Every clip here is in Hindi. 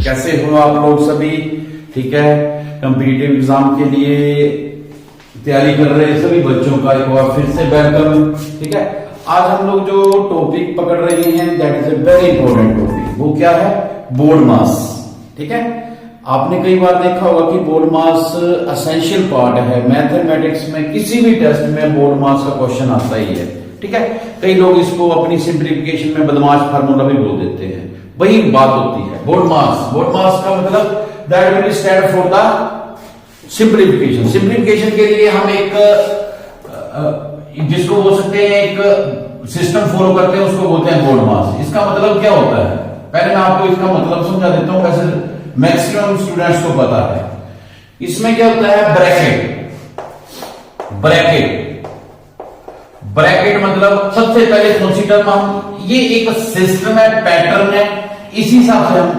कैसे हो आप लोग सभी? ठीक है, कॉम्पिटिटिव एग्जाम के लिए तैयारी कर रहे हैं सभी बच्चों का एक बार फिर से वेलकम। ठीक है, आज हम लोग जो टॉपिक पकड़ रहे हैं that is a very important topic. वो क्या है? बोर्ड मास। ठीक है, आपने कई बार देखा होगा कि बोर्ड मास एसेंशियल पार्ट है मैथमेटिक्स में। किसी भी टेस्ट में बोर्ड मास का क्वेश्चन आता ही है। ठीक है, कई लोग इसको अपनी सिंप्लीफिकेशन में बदमाश फार्मूला भी बोल देते हैं। वही बात होती है बोर्ड मास। बोर्ड मास का मतलब that will stand for the simplification. Simplification के लिए हम एक जिसको बोल सकते हैं एक सिस्टम फॉलो करते हैं, उसको बोलते हैं बोर्ड मास। इसका मतलब क्या होता है? पहले मैं आपको इसका मतलब समझा देता हूं, वैसे मैक्सिमम स्टूडेंट्स को पता है। इसमें क्या होता है? ब्रैकेट मतलब सबसे पहले कंसीडर हम ये एक सिस्टम है, पैटर्न है, इसी हिसाब से हम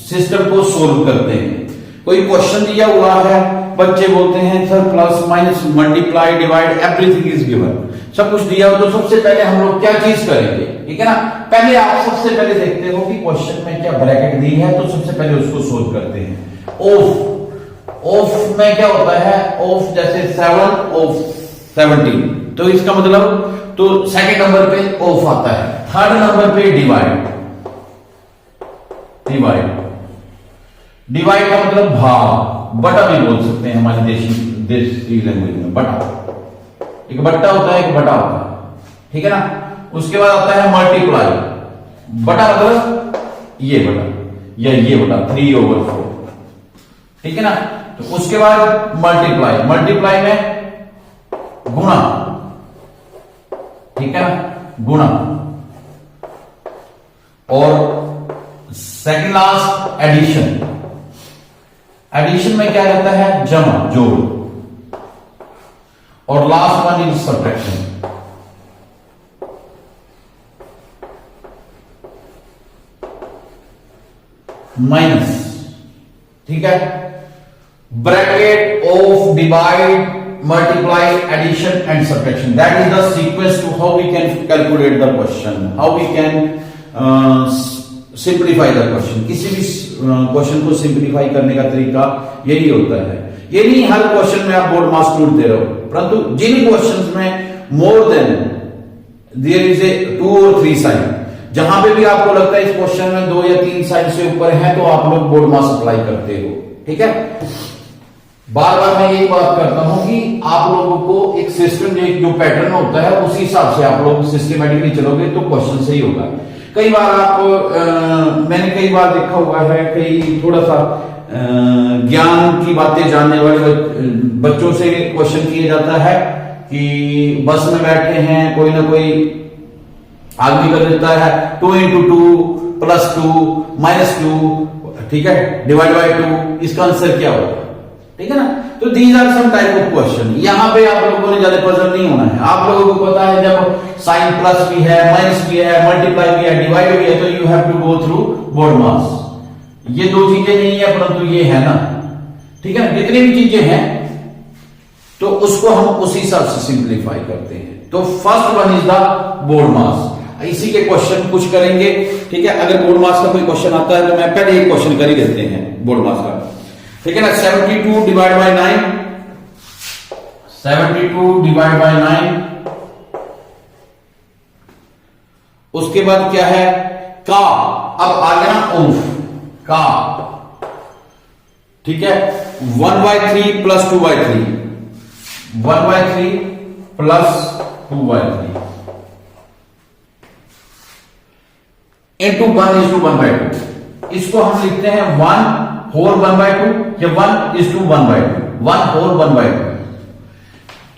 सिस्टम को सोल्व करते हैं। कोई क्वेश्चन दिया हुआ है, बच्चे बोलते हैं sir plus minus multiply divide everything is given, सब कुछ दिया हो तो सबसे पहले हम लोग क्या चीज करेंगे? ठीक है ना, पहले आप सबसे पहले देखते हो कि क्वेश्चन में क्या ब्रैकेट दी है, तो सबसे पहले उसको सोल्व करते हैं। ऑफ में क्या होता है? ऑफ जैसे 7 ऑफ 17, तो इसका मतलब तो सेकंड नंबर पे ऑफ आता है, थर्ड नंबर पे डिवाइड का मतलब भाग, बटा भी बोल सकते हैं हमारी देसी लैंग्वेज में। बटा, एक बट्टा होता है, एक बटा होता है। ठीक है ना, उसके बाद आता है मल्टीप्लाई। बटा मतलब ये बटा या ये बटा 3/4। ठीक है ना, तो उसके बाद मल्टीप्लाई में गुणा। ठीक है ना, गुणा। और सेकंड लास्ट एडिशन में क्या रहता है? जमा, जोड़। और last one is subtraction. Minus. ठीक है, bracket, of, divide, multiply, addition and subtraction. That is the sequence to how we can calculate the question, how we can simplify the question. किसी भी क्वेश्चन को सिंप्लीफाई करने का तरीका यही होता है। ये नहीं हर क्वेश्चन में आप बोर्ड मास ढूंढते रहो, परंतु जिन क्वेश्चंस में more than there is a 2 और 3 साइन, जहां पे भी आपको लगता है इस क्वेश्चन में 2 या 3 साइन से ऊपर है, तो आप लोग बोर्ड मास अप्लाई करते हो। ठीक है, बार बार मैं यही बात करता हूं कि आप लोगों को एक सिस्टम, जो पैटर्न होता है उसी हिसाब से आप लोग सिस्टमेटिकली चलोगे तो क्वेश्चन सही होगा। कई बार मैंने कई बार देखा हुआ है, कई थोड़ा सा ज्ञान की बातें जानने वाले बच्चों से क्वेश्चन किया जाता है कि बस में बैठे हैं, कोई ना कोई आदमी कर देता है 2 × 2 + 2 -2, ठीक है, डिवाइड बाय 2, इसका आंसर क्या होगा? ठीक है ना, तो these are some type of question. यहां पे आप लोगों ने ज्यादा पजल नहीं होना है। आप लोगों को पता है जब साइन प्लस भी है, माइनस भी है, मल्टीप्लाई भी है, डिवाइड भी है, तो you have to go through BODMAS. ये दो चीजें नहीं है, परंतु ये है ना। ठीक है, जितनी भी चीजें हैं तो उसको हम उसी हिसाब से सिंप्लीफाई करते हैं। तो first one is the BODMAS. इसी के क्वेश्चन कुछ करेंगे। ठीक है, अगर बोर्ड मास का कोई क्वेश्चन आता है तो मैं पहले एक क्वेश्चन कर ही देते हैं बोर्ड मास का। ठीक है ना, 72 डिवाइड बाय 9, 72 डिवाइड बाय 9। उसके बाद क्या है? का। अब आ गया ना ऑफ का। ठीक है, 1/3 + 2/3, 1/3 + 2/3 into 1:1/2। इसको हम लिखते हैं 1 होल 1/2 या 1:1/2, 1 होल 1/2।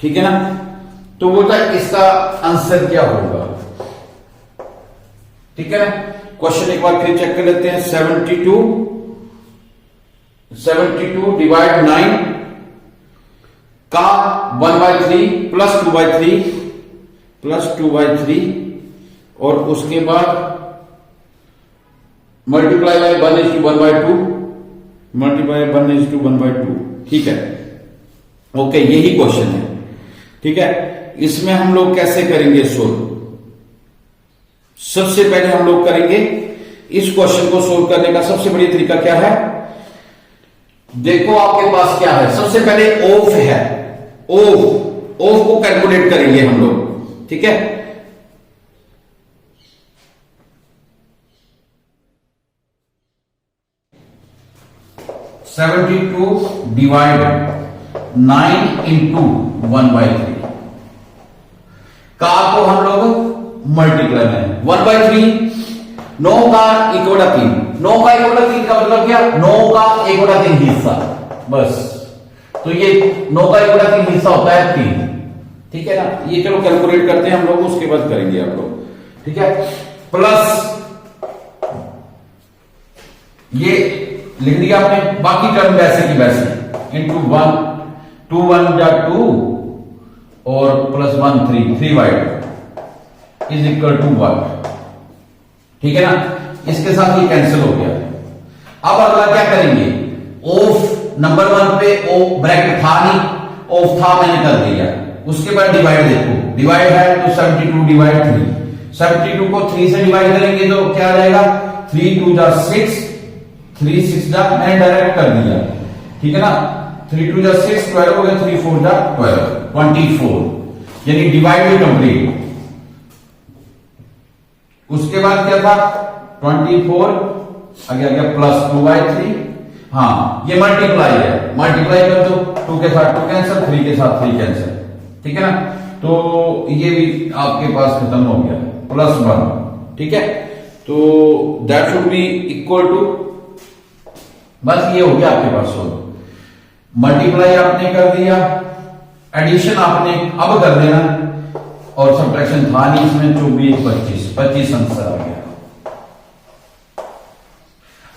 ठीक है ना, तो बोलता है इसका आंसर क्या होगा? ठीक है ना, क्वेश्चन एक बार फिर चेक कर लेते हैं। 72 डिवाइड 9 का 1/3 + 2/3 और उसके बाद मल्टीप्लाई बाय 1:1/2, मल्टीप्लाई 1:1/2। ठीक है, ओके, यही क्वेश्चन है। ठीक है, इसमें हम लोग कैसे करेंगे सोल्व? सबसे पहले हम लोग करेंगे इस क्वेश्चन को सोल्व करने का सबसे बढ़िया तरीका क्या है? देखो आपके पास क्या है, सबसे पहले ऑफ है, ऑफ को कैलकुलेट करेंगे हम लोग, ठीक है। सेवेंटी टू डिवाइड 9 इंटू 1/3 का को हम लोग मल्टीप्लाई में 1/3 9 का 1/3, 9 का 1/3 का मतलब क्या? 9 का 1/3 हिस्सा, बस। तो ये 9 का 1/3 हिस्सा होता है 3, ठीक है ना। ये चलो कैलकुलेट करते हैं हम लोग, उसके बाद करेंगे आप लोग, ठीक है। प्लस ये लिख दिया आपने, बाकी टर्म वैसे की वैसे इंटू 1, 2 1 जा 2 और plus 1 3 wide is equal to 1, ठीक है ना। इसके साथ ये कैंसिल हो गया। अब अगला क्या करेंगे? ऑफ नंबर 1 पे ओ ब्रैकेट था नहीं, ऑफ था, मैंने कर दिया। उसके बाद डिवाइड देखो, डिवाइड है तो 72 डिवाइड 3, 72 को 3 से डिवाइड करेंगे तो क्या आ जाएगा? 3 2 जा 6, 3 6 जा, मैंने डायरेक्ट कर दिया, ठीक है ना। 3 2 जा 6, 12 हो गया, 3 4 जा 12, 24, यानी डिवाइड भी कंप्लीट। उसके बाद क्या था? 24 आगे आ गया प्लस 2/3, हाँ ये मल्टीप्लाई है, मल्टीप्लाई कर दो, 2 के साथ 2 कैंसिल, 3 के साथ 3 कैंसिल, ठीक है ना। तो ये भी आपके पास खत्म हो गया, प्लस 1, ठीक है। तो that should be equal to, बस ये हो गया आपके पास सोल्व। मल्टीप्लाई आपने कर दिया, एडिशन आपने अब कर देना, और सब्ट्रैक्शन था नहीं इसमें, 24 25 आंसर आ गया।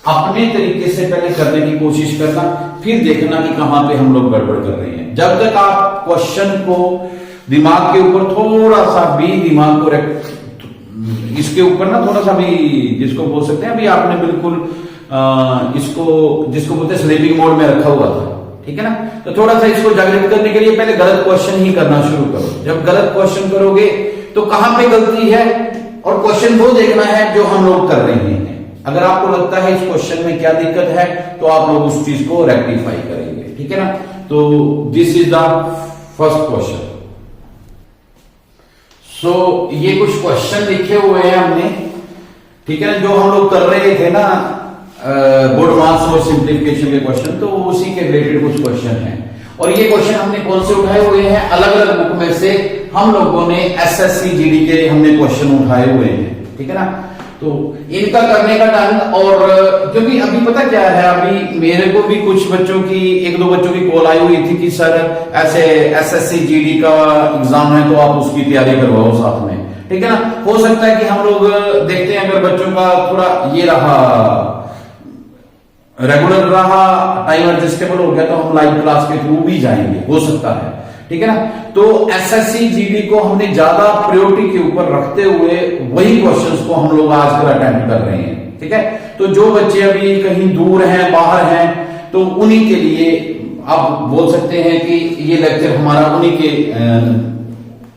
अपने तरीके से पहले करने की कोशिश करना, फिर देखना कि कहां पे हम लोग गड़बड़ कर रहे हैं। जब तक आप क्वेश्चन को दिमाग के ऊपर थोड़ा सा भी दिमाग को इसके ऊपर ना थोड़ा सा भी, जिसको बोल सकते हैं, अभी आपने बिल्कुल इसको जिसको बोलते हैं स्लीपिंग मोड में रखा हुआ था, ठीक है ना। तो थोड़ा सा इसको जागृत करने के लिए पहले गलत क्वेश्चन ही करना शुरू करो। जब गलत क्वेश्चन करोगे तो कहां पे गलती है, और क्वेश्चन वो देखना है जो हम लोग कर रहे हैं। अगर आपको लगता है इस क्वेश्चन में क्या दिक्कत है तो आप लोग उस चीज को रेक्टिफाई करेंगे, ठीक है ना। तो this is the first question. सो ये कुछ क्वेश्चन लिखे हुए हैं हमने, ठीक है ना, जो हम लोग कर रहे थे ना बोर्ड मार्क्स और सिंप्लीफिकेशन के क्वेश्चन, तो उसी के रिलेटेड कुछ क्वेश्चन हैं। और ये क्वेश्चन हमने कौन से उठाए हुए हैं? अलग अलग बुक में से हम लोगों ने एसएससी जीडी के हमने क्वेश्चन उठाए हुए हैं, ठीक है ना। तो इनका करने का ढंग, और क्योंकि अभी पता क्या है, अभी मेरे को भी कुछ बच्चों की, 1-2 बच्चों की कॉल आई हुई थी कि सर ऐसे एसएससी जीडी का एग्जाम है तो आप उसकी तैयारी करवाओ साथ में, ठीक है ना। हो सकता है कि हम लोग देखते हैं अगर बच्चों का थोड़ा ये रहा, रेगुलर रहा, टाइम एडजस्टेबल हो गया तो हम लाइव क्लास के थ्रू भी जाएंगे, हो सकता है, ठीक है ना। तो एसएससी जीडी को हमने ज्यादा प्रायोरिटी के ऊपर रखते हुए वही क्वेश्चंस को हम लोग आजकल अटेम्प्ट कर रहे हैं, ठीक है। तो जो बच्चे अभी कहीं दूर हैं, बाहर हैं, तो उन्हीं के लिए आप बोल सकते हैं कि ये लेक्चर हमारा उन्हीं के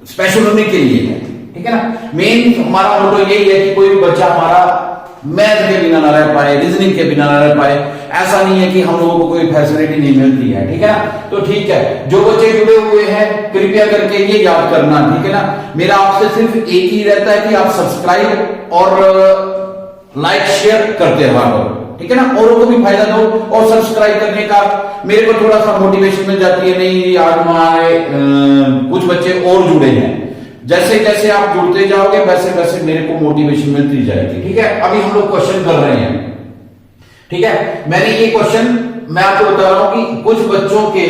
स्पेशल उन्हीं के लिए है, ठीक है ना। मेन हमारा मोटो यही है कि कोई भी बच्चा हमारा मैथ के बिना ना रह पाए, रीजनिंग के बिना ना रह पाए। ऐसा नहीं है कि हम लोगों को कोई फैसिलिटी नहीं मिलती है, ठीक है ना। तो ठीक है, जो बच्चे जुड़े हुए हैं कृपया करके ये याद करना, ठीक है ना। मेरा आपसे सिर्फ एक ही रहता है कि आप सब्सक्राइब और लाइक शेयर करते रहा करो, ठीक है ना। औरों को भी फायदा दो, और सब्सक्राइब करने का मेरे को थोड़ा सा मोटिवेशन मिल जाती है, नहीं आज हमारे कुछ बच्चे और जुड़े हैं। जैसे जैसे आप जुड़ते जाओगे वैसे वैसे मेरे को मोटिवेशन मिलती जाएगी, ठीक है। अभी हम लोग क्वेश्चन कर रहे हैं, ठीक है। मैंने ये क्वेश्चन मैं आपको बता रहा हूं कि कुछ बच्चों के,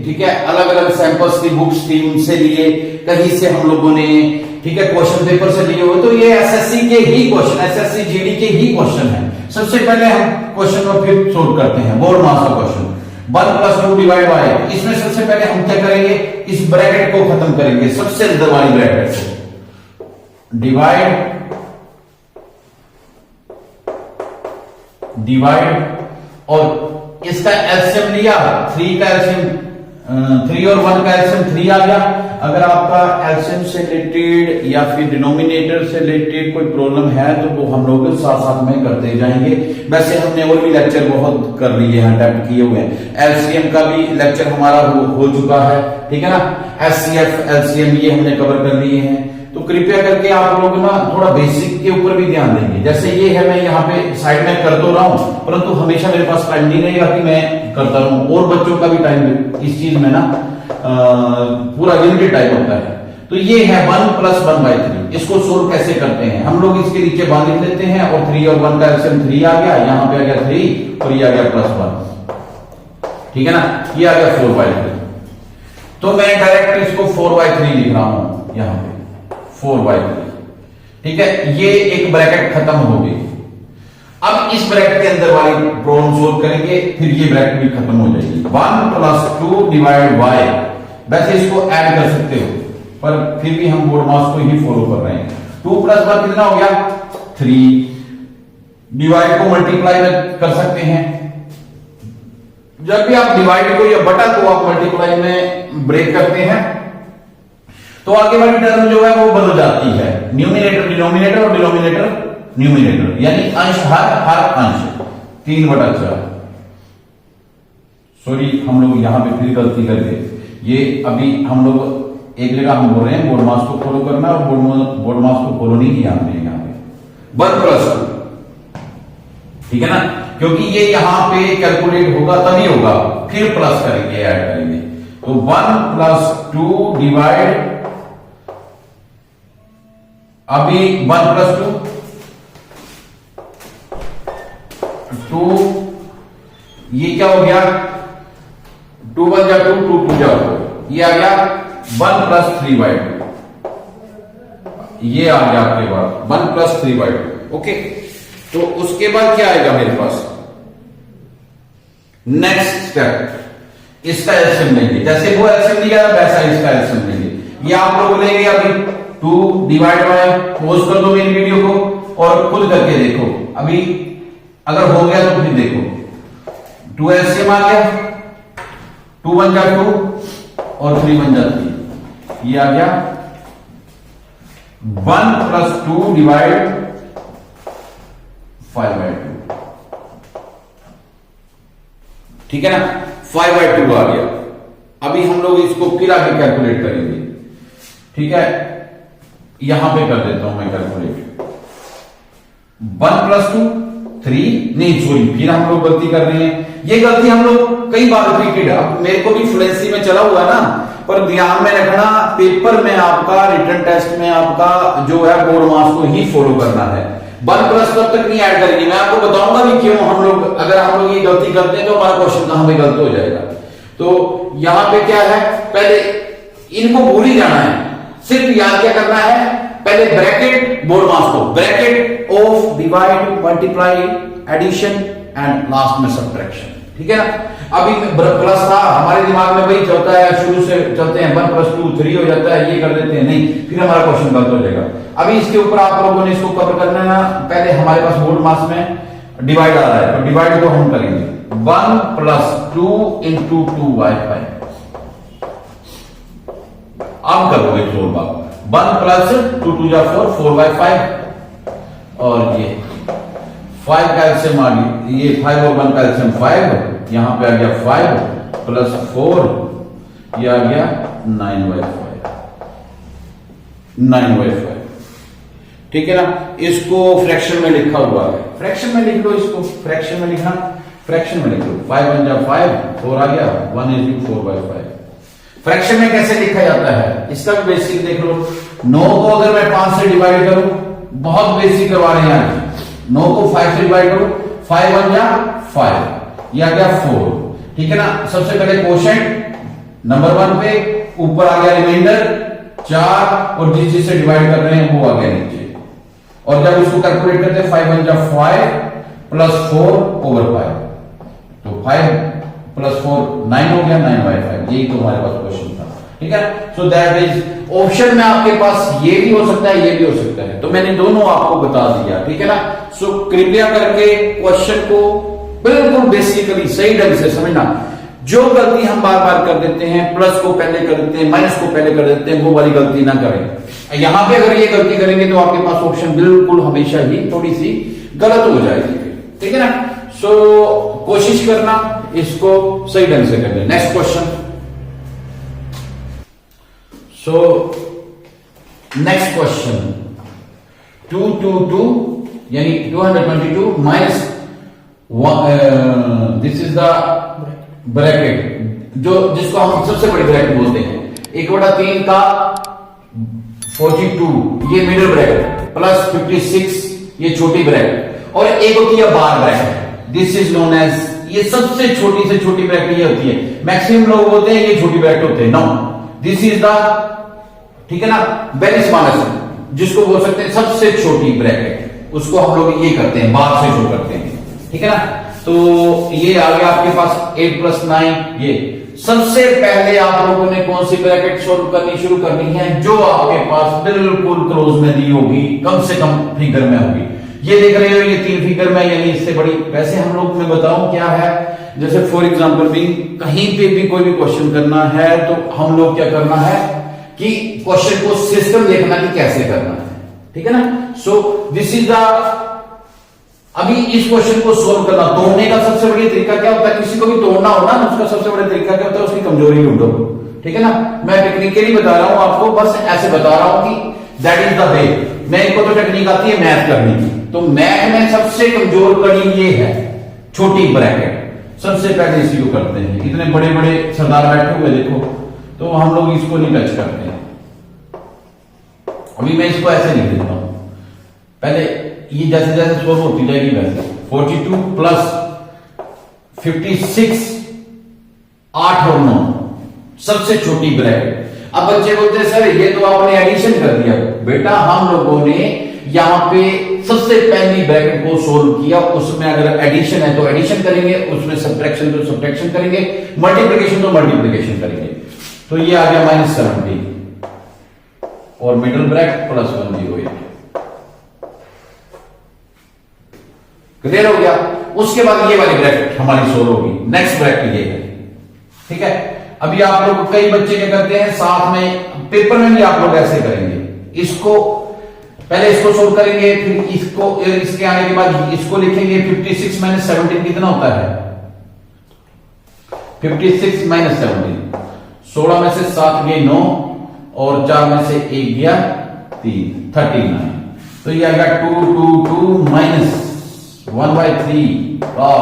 ठीक है, अलग अलग सैंपल्स की बुक्स थी, उनसे लिए, कहीं से हम लोगों ने, ठीक है, क्वेश्चन पेपर से लिए हुए। तो ये एसएससी के ही क्वेश्चन, एसएससी जीडी के ही क्वेश्चन है। सबसे पहले हम क्वेश्चन को फिर सोल्व करते हैं, बोर्ड मार्क्स का क्वेश्चन। 1 + 2 डिवाइड बाय, इसमें सबसे पहले हम क्या करेंगे, इस ब्रैकेट को खत्म करेंगे, सबसे अंदर वाली ब्रैकेट को, डिवाइड और इसका एलसीएम लिया, 3 का एलसीएम 3 और 1 का एलसीएम 3 आ गया। अगर आपका एलसीएम से रिलेटेड या फिर डिनोमिनेटर से रिलेटेड कोई प्रॉब्लम है तो वो हम लोग साथ साथ में करते जाएंगे। वैसे हमने और भी लेक्चर बहुत कर लिए हैं, अटेम्प्ट किए हुए हैं। एलसीएम का भी लेक्चर हमारा हो चुका है, ठीक है ना। एचसीएफ एलसीएम ये हमने कवर कर लिए हैं। तो कृपया करके आप लोग ना थोड़ा बेसिक के ऊपर भी ध्यान देंगे। जैसे ये है, मैं यहाँ पे साइड में कर तो रहा हूं, परंतु हमेशा मेरे पास टाइम नहीं रहेगा कि मैं करता रहूं, और बच्चों का भी टाइम इस चीज में ना पूरा लिमिटेड टाइम होता है। तो ये है 1 + 1/3। इसको सोल्व कैसे करते हैं, हम लोग इसके नीचे 1 लिख लेते हैं और 3 और 1 का एलसीएम 3 आ गया, यहाँ पे आ गया 3 और ये आ गया +1, ठीक है ना। ये आ गया 4/3। तो मैं डायरेक्ट इसको 4/3 लिख रहा हूं यहां पे 4/3, ठीक है। ये एक ब्रैकेट खत्म हो गई। अब इस ब्रैकेट के अंदर वाली प्रॉब्लम सोल्व करेंगे, फिर ये ब्रैकेट भी खत्म हो जाएगी। 1 + 2 डिवाइड y, वैसे इसको ऐड कर सकते हो पर फिर भी हम बोर्ड मास को ही फॉलो कर रहे हैं। 2 + 1 कितना हो गया 3। डिवाइड को मल्टीप्लाई में कर सकते हैं। जब भी आप डिवाइड को या बटा को आप मल्टीप्लाई में ब्रेक करते हैं तो आगे वाली टर्म जो है वो बदल जाती है। न्यूमिनेटर डिनोमिनेटर और डिनोमिनेटर न्यूमिनेटर, यानी अंश हर अंश 3/4। सॉरी, हम लोग यहां पे फिर गलती कर गए। ये अभी हम लोग एक जगह हम बोल रहे हैं बोर्ड मास को फॉलो करना, और बोर्ड मास को फॉलो नहीं किया हमने यहाँ पे 1 + 2, ठीक है ना। क्योंकि ये यहां पे कैलकुलेट होगा तभी होगा, फिर प्लस करेंगे, ऐड करेंगे। तो 1 + 2 डिवाइड, अभी 1 + 2, ये क्या हो गया 2 × 1 = 2, 2 × 2 = 4, ये आ गया 1 + 3/2। ये आ गया आपके पास 1 + 3/2। ओके, तो उसके बाद क्या आएगा मेरे पास, नेक्स्ट स्टेप, इसका एलसीएम लेंगे। जैसे वो एलसीएम लिया वैसा इसका एलसीएम लेंगे। ये आप लोग लेंगे अभी 2 डिवाइड बाय, पॉज कर दो मेरी वीडियो को और खुद करके देखो। अभी अगर हो गया तो फिर देखो, 2 एलसीएम आ गया, 2 × 1 = 2 और 3 × 1 = 3, ये आ गया 1 + 2 डिवाइड 5/2, ठीक है ना। 5/2 आ गया। अभी हम लोग इसको फिर आगे कैलकुलेट करेंगे, ठीक है। यहां पे कर देता हूं मैं कैलकुलेट। 1 + 2 3, नहीं सॉरी, फिर हम लोग गलती कर रहे हैं। ये गलती हम लोग कई बार रिपीटेड, अब मेरे को भी फ्लुएंसी में चला हुआ ना, पर ध्यान में रखना पेपर में आपका, रिटन टेस्ट में आपका जो है बोर्ड मास को ही फॉलो करना है। 1 + तब तक नहीं ऐड करेंगे, मैं आपको बताऊंगा भी क्यों हम लोग, अगर हम लोग ये गलती करते हैं तो हमारा क्वेश्चन कहां पे गलत हो जाएगा। तो यहां पे क्या है, पहले इनको भूल ही जाना है, सिर्फ याद क्या करना है, पहले ब्रैकेट बोर्ड मास को, bracket of divide multiply addition and last में सब्ट्रैक्शन, ठीक है ना। अभी प्लस था हमारे दिमाग में, वही चलता है, शुरू से चलते हैं 1 + 2 3 हो जाता है, ये कर देते हैं, नहीं फिर हमारा क्वेश्चन गलत हो जाएगा। अभी इसके ऊपर आप लोगों ने इसको कवर करना है ना। पहले हमारे पास बोर्ड मास में डिवाइड आ रहा है, तो डिवाइड को हम करेंगे 1 + 2 × 2/5। अब करोगे सोल्व आप, 1 + 2 × 2 = 4, 4/5, और ये 5 का एलसीएम आ गया, ये 5 और 1 का एलसीएम 5, यहां पे आ गया 5 + 4, ये आ गया 9/5, 9/5, ठीक है ना। इसको फ्रैक्शन में लिखा हुआ है, फ्रैक्शन में लिख लो इसको, फ्रैक्शन में लिखना, फ्रैक्शन में लिख लो। 5 × 1 = 5, 4 आ गया, 1 = 4/5। फ्रैक्शन में कैसे लिखा जाता है इसका भी बेसिक देख लो। 9 को अगर मैं 5 से डिवाइड करूं, बहुत बेसिक करवा रहे हैं, 9 को 5 से डिवाइड करो, 5 × 1 = 5, यह आ गया 4, ठीक है ना। सबसे पहले क्वोशेंट नंबर 1 पे, ऊपर आ गया रिमाइंडर 4, और जिस चीज से डिवाइड कर रहे हैं वो आ गया नीचे। और जब इसको कैलकुलेट करते हैं 5 × 1 = 5 + 4/5, तो 5 + 4 9 हो गया, 9/5। यही तो हमारे पास क्वेश्चन था, ठीक है। सो दैट इज ऑप्शन में आपके पास ये भी हो सकता है, ये भी हो सकता है, तो मैंने दोनों आपको बता दिया, ठीक है ना। कृपया करके क्वेश्चन को बिल्कुल बेसिकली सही ढंग से समझना। जो गलती हम बार बार कर देते हैं, प्लस को पहले कर देते हैं, माइनस को पहले कर देते हैं, वो वाली गलती ना करें। यहां पे अगर ये गलती करेंगे तो आपके पास ऑप्शन बिल्कुल हमेशा ही थोड़ी सी गलत हो जाएगी, ठीक है ना। सो कोशिश करना इसको सही ढंग से करना। Next question. So next question 222 यानी 222 minus this is the bracket, जो जिसको हम सबसे बड़ी ब्रैकेट बोलते हैं, 1/3 का 42 ये मिडिल ब्रैकेट प्लस 56 ये छोटी ब्रैकेट, और एक होती है bar bracket. This is known as, ये सबसे छोटी से छोटी ब्रैकेट ये होती है। मैक्सिमम लोग बोलते हैं ये छोटी ब्रैकेट होते हैं। नो, दिस इज द, ठीक है ना, वेरी स्मॉलेस्ट, जिसको बोल सकते हैं सबसे छोटी ब्रैकेट, उसको हम लोग ये करते हैं, बार से शो करते हैं, ठीक है ना। तो ये आ गया आपके पास 8 + 9। ये सबसे पहले आप लोगों ने कौन सी ब्रैकेट सोल्व करनी शुरू करनी है, जो आपके पास बिल्कुल क्लोज में दी होगी, कम से कम फिगर में होगी। ये देख रहे हो, ये 3 फिगर में, यानी इससे बड़ी। वैसे हम लोग, मैं बताऊं क्या है, जैसे फॉर एग्जांपल भी कहीं पे भी कोई भी क्वेश्चन करना है तो हम लोग क्या करना है कि क्वेश्चन को सिस्टम देखना कि कैसे करना है, ठीक है ना। सो दिस इज द, अभी इस क्वेश्चन को सोल्व करना, तोड़ने का सबसे बड़ी तरीका क्या होता है, किसी को भी तोड़ना हो ना, उसका सबसे बड़ा तरीका क्या होता है, उसकी कमजोरी ढूंढो, ठीक है ना। मैं टेक्निकली बता रहा हूं आपको, बस ऐसे बता रहा हूं कि दैट इज द वे। मैं इनको तो टेक्निक आती है मैथ करने की, तो मैथ में सबसे कमजोर कड़ी ये है छोटी ब्रैकेट। सबसे पहले इसी को करते हैं। इतने बड़े बड़े सरदार बैठे हुए देखो, तो हम लोग इसको नहीं टच करते हैं। अभी मैं इसको ऐसे लिख देता हूं, पहले ये जैसे जैसे सोल्व होती जाएगी वैसे। 42 प्लस 56 8 और 9 सबसे छोटी ब्रैकेट। अब बच्चे बोलते हैं सर ये तो आपने एडिशन कर दिया। बेटा हम लोगों ने यहां पे सबसे पहली ब्रैकेट को सोल्व किया, उसमें अगर एडिशन है तो एडिशन करेंगे, उसमें सब्ट्रैक्शन तो सब्ट्रैक्शन करेंगे, मल्टीप्लिकेशन तो मल्टीप्लिकेशन करेंगे। तो ये आ गया -70 और मिडिल ब्रैकेट प्लस 108। क्लियर हो गया। उसके बाद ये वाली ब्रैकेट हमारी सोल्व होगी। नेक्स्ट ब्रैकेट ये है, ठीक है। अभी आप लोग, कई बच्चे क्या करते हैं साथ में, पेपर में भी आप लोग ऐसे करेंगे, इसको पहले इसको सोल्व करेंगे, फिर इसको, इसके आने के बाद इसको लिखेंगे। 56 - 17 कितना होता है, 56 - 17, 16 में से 7 गए 9 और 4 में से 1 गया 3, 39। तो ये आएगा 222 माइनस 1/3 का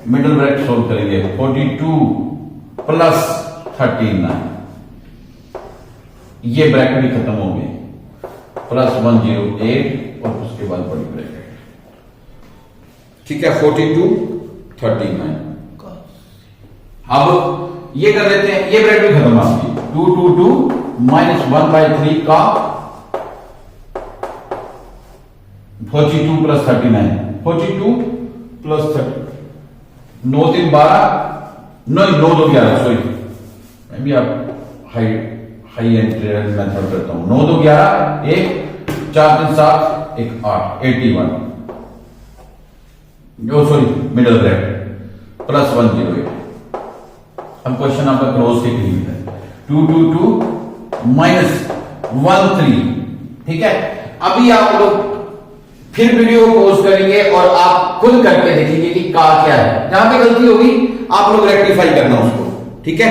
मिडिल ब्रैकेट सोल्व करेंगे 42 प्लस 39। ये ब्रैकेट भी खत्म हो गई, प्लस 108 और उसके बाद बड़ी ब्रैकेट, ठीक है, 42 39। अब ये कर लेते हैं, ये ब्रैकेट भी खत्म आपकी। 222 माइनस 1/3 का 42 प्लस 39, 42 प्लस 30, 9 3 12, 9 2 11, सॉरी मैं भी आप हाई एंड मेथड करता हूं। 9 2 11, 1 4 3 7 1 8, 81, जो सॉरी मिडिल ब्रैकेट प्लस 108। अब क्वेश्चन आपका क्लोज के करीब है। 222 माइनस 13, ठीक है। अभी आप लोग फिर वीडियो को पॉज करेंगे और आप खुद करके देखेंगे कि का क्या है। जहां पे गलती होगी आप लोग रेक्टिफाई करना उसको, ठीक है।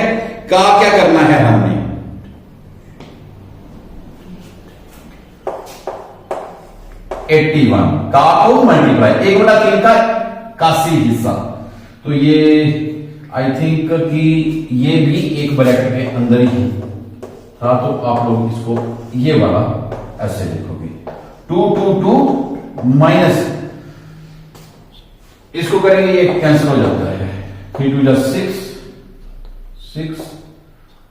का क्या करना है हमने, $81 का को मल्टीप्लाई 1/3 का 81 हिस्सा। तो ये आई थिंक कि ये भी एक ब्रैकेट के अंदर ही था, तो आप लोग इसको ये वाला ऐसे लिखोगे 222 माइनस, इसको करेंगे ये कैंसिल हो जाता है, 3 2 6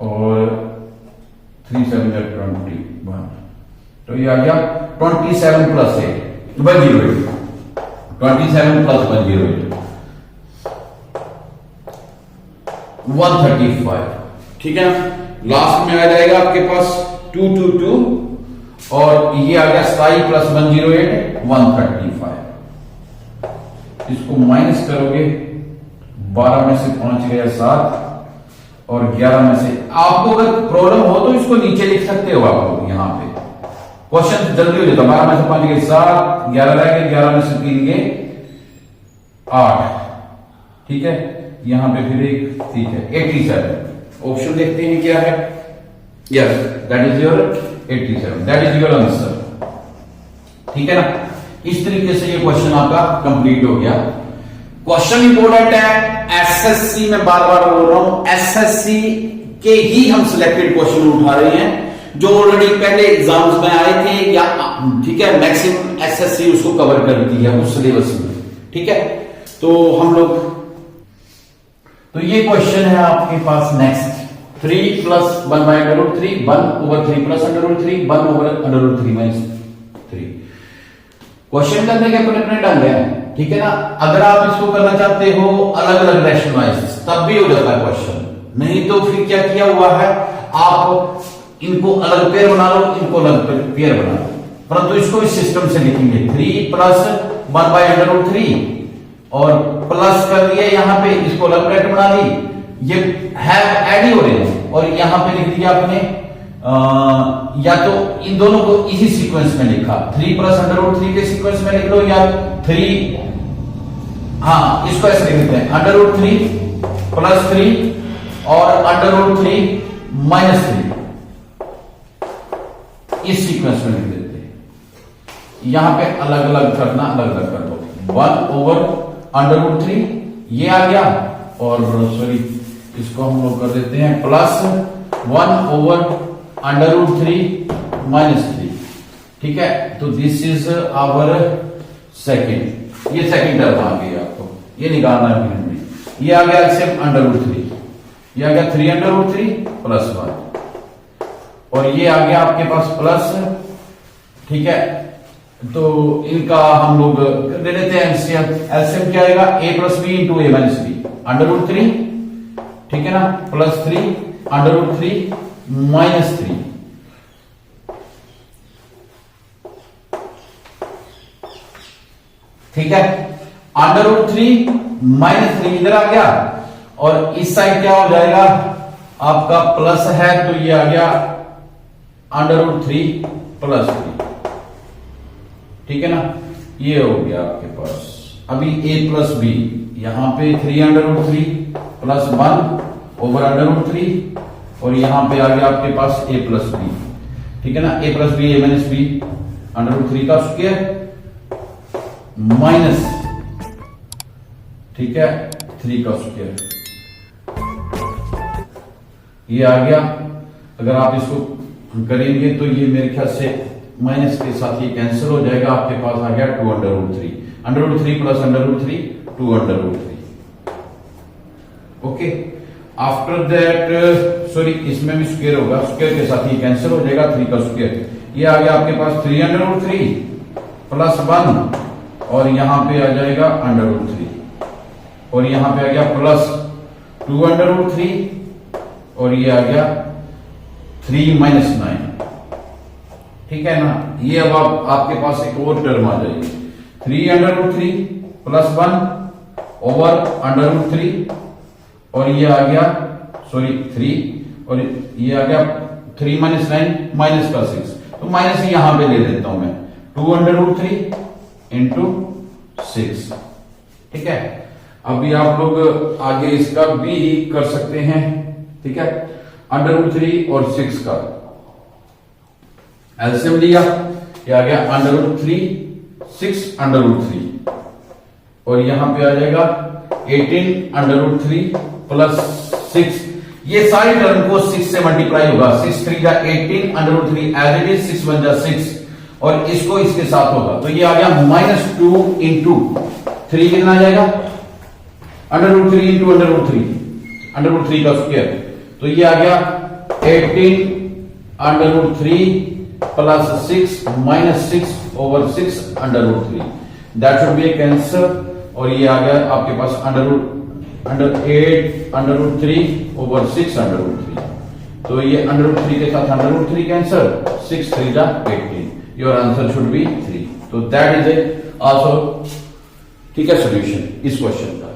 और 3 7 21, तो ये आ गया 27 प्लस 8 108, 27 प्लस 108 135, ठीक है। लास्ट में आ जाएगा आपके पास 222 और ये आ गया 27 प्लस 108 135। इसको माइनस करोगे 12 में से पहुंच गया 7 और 11 में से, आपको अगर प्रॉब्लम हो तो इसको नीचे लिख सकते हो आप लोग यहां पे, क्वेश्चन जल्दी हो जाता। 12 में से 5 गए 7, 11 रह गए, 11 में से 3 गए 8, ठीक है। यहां पे फिर एक, ठीक है 87। ऑप्शन देखते हैं क्या है। Yes, that is your 87, that is your answer, ठीक है ना। इस तरीके से ये क्वेश्चन आपका कंप्लीट हो गया। क्वेश्चन इंपॉर्टेंट है, एसएससी में बार बार बोल रहा हूं, एसएससी के ही हम सिलेक्टेड क्वेश्चन उठा रहे हैं जो ऑलरेडी पहले एग्जाम्स में आए थे, या ठीक है मैक्सिमम एसएससी उसको कवर करती है उस सिलेबस में, ठीक है। तो हम लोग, तो ये क्वेश्चन है आपके पास नेक्स्ट, 3 + 1/√3, 1/3 + √3, 1/√3 - 3। क्वेश्चन करने के अपने ढंग है, ठीक है ना। अगर आप इसको करना चाहते हो अलग अलग रैशनलाइज, तब भी हो जाता है क्वेश्चन, नहीं तो फिर क्या किया हुआ है, आप इनको अलग पेयर बना लो, इनको अलग पेयर बना लो, परंतु इसको इस सिस्टम से लिखेंगे 3 + 1/√3 और प्लस कर दिया यहां पे, इसको अलग ब्रैकेट बना ली, ये हैव ऐड ही हो रहे हैं, और यहां पे लिख दिया आपने या तो इन दोनों को इसी सीक्वेंस में लिखा, 3 + √3 के सीक्वेंस में लिख लो, या 3, हाँ इसको ऐसे लिख देते हैं √3 + 3 और √3 - 3, इस सीक्वेंस में लिख देते हैं। यहां पे अलग अलग करना, अलग अलग कर दो, 1/√3 ये आ गया, और सॉरी इसको हम लोग कर देते हैं प्लस 1/√3 - 3, ठीक है। तो दिस इज आवर सेकेंड, ये सेकेंड टर्म आ गई, आपको ये निकालना है में। ये आ गया एलसीएम √3, ये आ गया 3/√3 + 1, और ये आ गया आपके पास प्लस, ठीक है। तो इनका हम लोग दे लेते हैं एलसीएम। एलसीएम क्या आएगा, a + b × a - b √3, ठीक है ना, +3 √3 - 3, ठीक है। √3 - 3 इधर आ गया, और इस साइड क्या हो जाएगा आपका, प्लस है तो ये आ गया √3 + 3, ठीक है ना। ये हो गया आपके पास। अभी a + b, यहां पे 3/√3 + 1/√3, और यहां पे आ गया आपके पास a + b, ठीक है ना। a + b a - b √3 का स्क्वायर माइनस, ठीक है 3 का स्क्वायर, ये आ गया। अगर आप इसको करेंगे तो ये मेरे ख्याल से माइनस के साथ ये कैंसिल हो जाएगा, आपके पास आ गया 2/√3, √3 + √3 2/√3, ओके। आफ्टर दैट सॉरी इसमें भी स्क्वायर होगा, स्क्वायर के साथ ये कैंसिल हो जाएगा, 3 का स्क्वायर, ये आ गया आपके पास 3/√3 + 1, और यहां पे आ जाएगा √3, और यहां पे आ गया प्लस 2/√3, और ये आ गया 3 - 9, ठीक है ना। ये अब आपके पास एक और टर्म आ जाएगी, 3/√3 + 1 /√3, और ये आ गया सॉरी 3, और ये आ गया 3 - 9 माइनस का 6, तो माइनस यहां पे ले लेता हूं मैं, 2/√3 × 6, ठीक है। अभी आप लोग आगे इसका भी कर सकते हैं, ठीक है। √3 और 6 का एलसीएम लिया, ये आ गया √3 6/√3, और यहां पे आ जाएगा 18/√3 + 6, ये सारी टर्म को 6 से मल्टीप्लाई होगा, 6 3 जा 18/√3 एज इट इज, 6 1 जा 6, और इसको इसके साथ होगा, तो ये आ गया -2 × 3 कितना आ जाएगा, √3 × √3 का स्क्वायर, तो ये आ गया 18/√3 + 6 - 6/6/√3, that should B A cancer, और ये आ गया आपके पास √8/√3/6/√3, तो ये √3 के साथ √3 कैंसर, 6 3 जा 18, योर आंसर शुड बी 3, तो दैट इज ए आल्सो, ठीक है, सोल्यूशन इस क्वेश्चन का।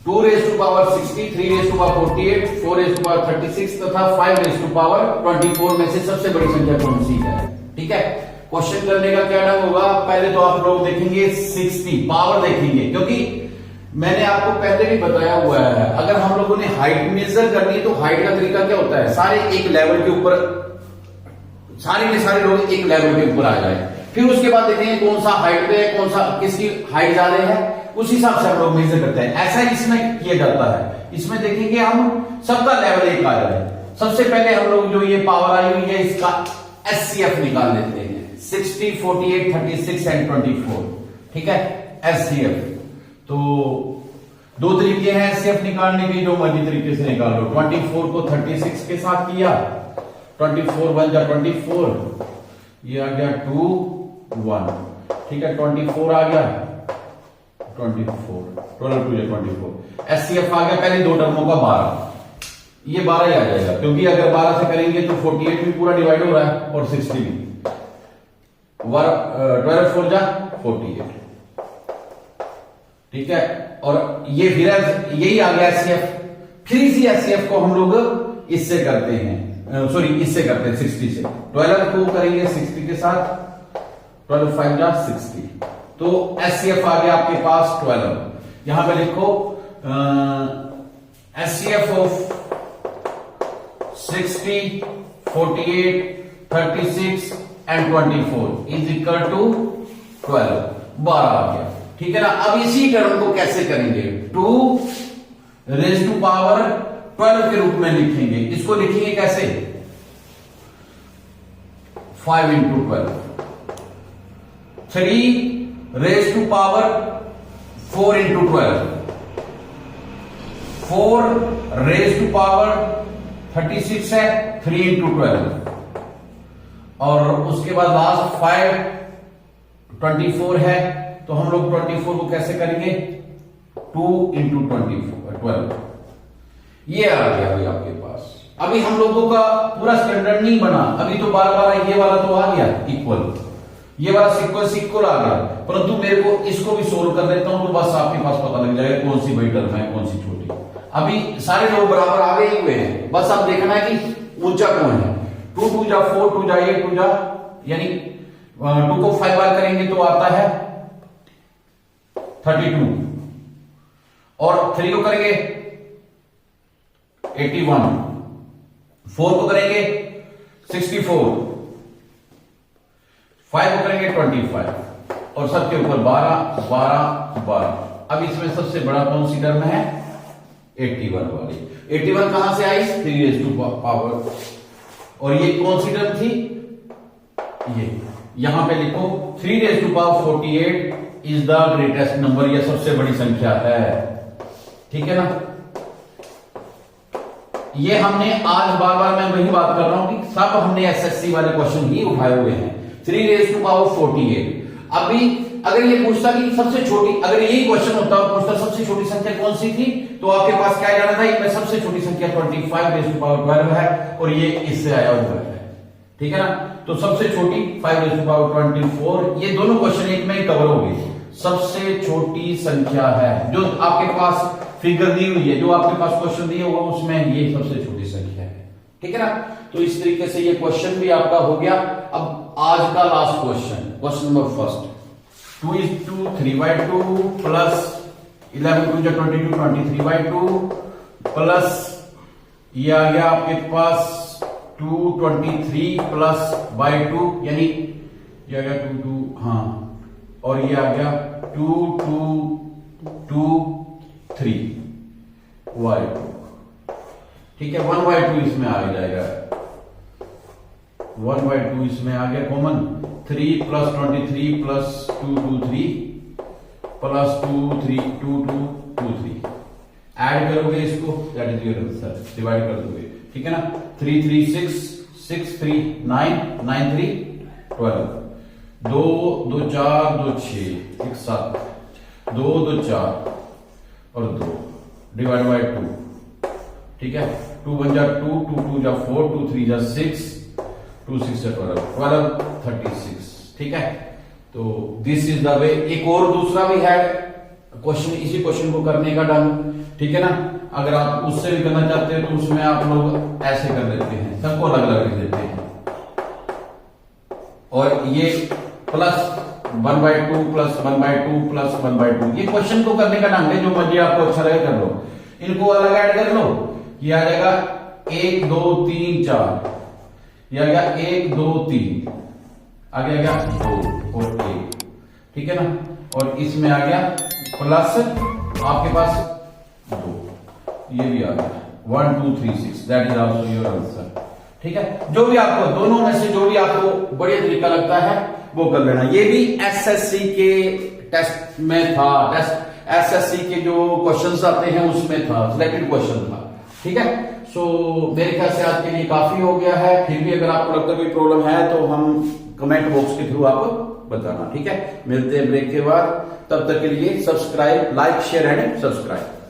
2 raise to power 60, 3 raise to power 48, 4 raise to power 36 तथा 5 रेज टू पावर 24 में से सबसे बड़ी संख्या कौन सी है? ठीक है, क्वेश्चन करने का क्या ढंग होगा, पहले तो आप लोग देखेंगे 60 पावर देखेंगे, क्योंकि मैंने आपको पहले भी बताया हुआ है, अगर हम लोगों ने हाइट मेजर करनी है तो हाइट का तरीका क्या होता है, सारे एक लेवल के ऊपर, सारे में सारे लोग एक लेवल के ऊपर आ जाए, फिर उसके बाद देखेंगे कौन सा हाइट पे है, कौन सा किसकी हाइट ज्यादा है, उस हिसाब से हम लोग मेजर करते हैं। ऐसा ही इसमें किया जाता है, इसमें देखेंगे हम सबका लेवल एक आ रहा है। सबसे पहले हम लोग जो ये पावर आई हुई है इसका एचसीएफ निकाल लेते हैं, 60, 48, 36 एंड 24। ठीक है, एचसीएफ तो दो तरीके हैं एचसीएफ निकालने के, जो मर्जी तरीके से निकाल लो। 24 को 36 के साथ किया, 24 1 जा 24, ये आ गया 2 1। ठीक है, 24 आ गया, 24 12 2 24। एचसीएफ आ गया पहले दो टर्मों का 12, ये 12 ही आ जाएगा, क्योंकि अगर 12 से करेंगे तो 48 भी पूरा डिवाइड हो रहा है और 60 भी। 12 4 जा 48। ठीक है, और ये फिर यही आ गया एचसीएफ। फिर इसी एचसीएफ को हम लोग इससे करते हैं, सॉरी इससे करते हैं 60 से। 12 को करेंगे 60 के साथ, 12 5 जा 60, तो एचसीएफ आ गया आपके पास 12। यहां पे लिखो HCF of 60, 48, 36 and 24 is equal to 12, 12 आ गया। ठीक है ना, अब इसी टर्म को कैसे करेंगे, 2 रेज टू पावर 12 के रूप में लिखेंगे। इसको लिखेंगे कैसे, 5 into 12, 3 raise to power 4 into 12, 4 raise to power 36 है, 3 इंटू 12, और उसके बाद लास्ट 5 24 है, तो हम लोग 24 को कैसे करेंगे, 2 इंटू 12। ये आ गया अभी आपके पास। अभी हम लोगों का पूरा स्टैंडर्ड नहीं बना, अभी तो 12 ये वाला तो आ गया इक्वल, ये वाला इक्वल आ गया, परंतु मेरे को इसको भी सोल्व कर देता हूं तो बस आपके पास पता लग जाएगा कौन सी बड़ी टर्म है कौन सी छोटी। अभी सारे लोग बराबर आ गए हुए हैं, बस अब देखना है कि ऊंचा कौन है। 2 2 जा 4, 2 जा 8, 2 जा, यानी 2 को 5 बार करेंगे तो आता है 32, और 3 को करेंगे 81, 4 को करेंगे 64, 5 को करेंगे 25, और सबके ऊपर 12 12 12। अब इसमें सबसे बड़ा कौन सी टर्म है, 81 वाली। 81 कहां से आई, 3 रेज़ टू पावर, और ये कौन सी टर्म थी, ये यहां पे लिखो 3 raise to power 48 is the greatest number, यह सबसे बड़ी संख्या है। ठीक है ना, ये हमने आज बार बार मैं वही बात कर रहा हूं कि सब हमने एसएससी वाले क्वेश्चन ही उठाए हुए हैं। 3 रेज़ टू पावर 48। अभी अगर ये पूछता कि सबसे छोटी, अगर यही क्वेश्चन होता और पूछता सबसे छोटी संख्या कौन सी थी, तो आपके पास क्या जाना था, इनमें सबसे छोटी संख्या 25 रेज़ टू पावर 12 है, और ये इससे आया हुआ है। ठीक है ना, तो सबसे छोटी 5 रेज़ टू पावर 24, ये दोनों क्वेश्चन एक में ही कवर हो गए। सबसे छोटी संख्या है जो आपके पास फिगर दी हुई है, जो आपके पास क्वेश्चन दिया हुआ उसमें ये सबसे छोटी संख्या है। ठीक है ना, तो इस तरीके से ये क्वेश्चन भी आपका हो गया। अब आज का last question, question number first, 2 is 2 3/2 plus 11 2 जा 22 23/2 प्लस ये आ गया आपके पास 2 23 प्लस बाई 2, यानी ये आ गया 2 2, हाँ, और ये आ गया 2 2 2 3 y2। ठीक है, 1/2 इसमें आ जाएगा, 1/2 इसमें आ गया common, 3 plus 23 plus 2 2 3 plus 2 3 2 2 2 3, add करोगे इसको, that is your answer, divide कर दोगे। ठीक है ना, 3 3 6 6 3 9 9 3 12, 2 2 4 2 6 1 7, 2 2 4 और 2 डिवाइड बाय 2। ठीक है, 2 1 जा 2, 2 2 जा 4, 2 3 जा 6, 2 6 जा 12 36। ठीक है, तो दिस इज द वे। एक और दूसरा भी है क्वेश्चन, इसी क्वेश्चन को करने का ढंग, ठीक है ना। अगर आप उससे भी करना चाहते हैं तो उसमें आप लोग ऐसे कर देते हैं, सबको अलग अलग लिख देते हैं। और ये प्लस 1/2 प्लस 1/2 प्लस 1/2, ये क्वेश्चन को करने का ढंग है, जो मर्जी आपको अच्छा लगे कर लो। इनको अलग ऐड कर लो, ये आ जाएगा 1 2 3 4, ये आ गया 1 2 3, आगे आ गया 2 और 1, ठीक है ना। और इसमें आ गया प्लस आपके पास 2, ये भी आ गया 1 2 3 6, that is also your answer, ठीक है। जो भी आपको, दोनों में से जो भी आपको बढ़िया तरीका लगता है वो कर लेना। ये भी एसएससी के टेस्ट में था, टेस्ट एसएससी के जो क्वेश्चंस आते हैं उसमें था, सिलेक्टेड क्वेश्चन था, ठीक है। सो मेरे ख्याल से आज के लिए काफी हो गया है। फिर भी अगर आपको लगता है कोई प्रॉब्लम है तो हम कमेंट बॉक्स के थ्रू आप बताना, ठीक है। मिलते हैं ब्रेक के बाद, तब तक के लिए subscribe, like, share and subscribe.